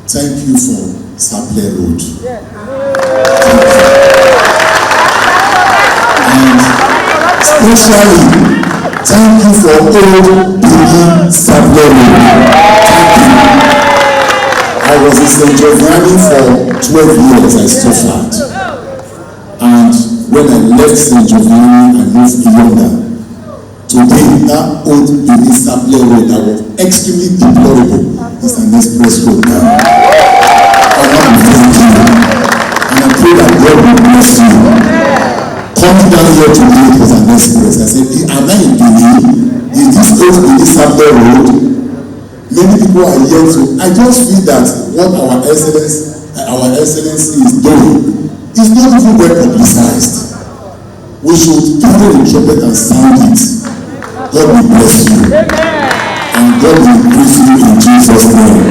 Thank you for Sapele Road. And especially, thank you for Old Benin-Sapele Road. I was in St. Giovanni for 12 years, I suffered. And when I left St. Giovanni, I moved yonder. Today, that Old Benin-Sapele Road that was extremely deplorable is an express road now. And I thank you. And I pray that God will bless you. Coming down here today, it was an express. I said, am I in Benin? Is this Old Benin-Sapele Road? Many people are here, so I just feel that what our excellency is doing is not even well publicized. We should carry the trumpet and sound it. God will bless you. And God will increase you in Jesus' name.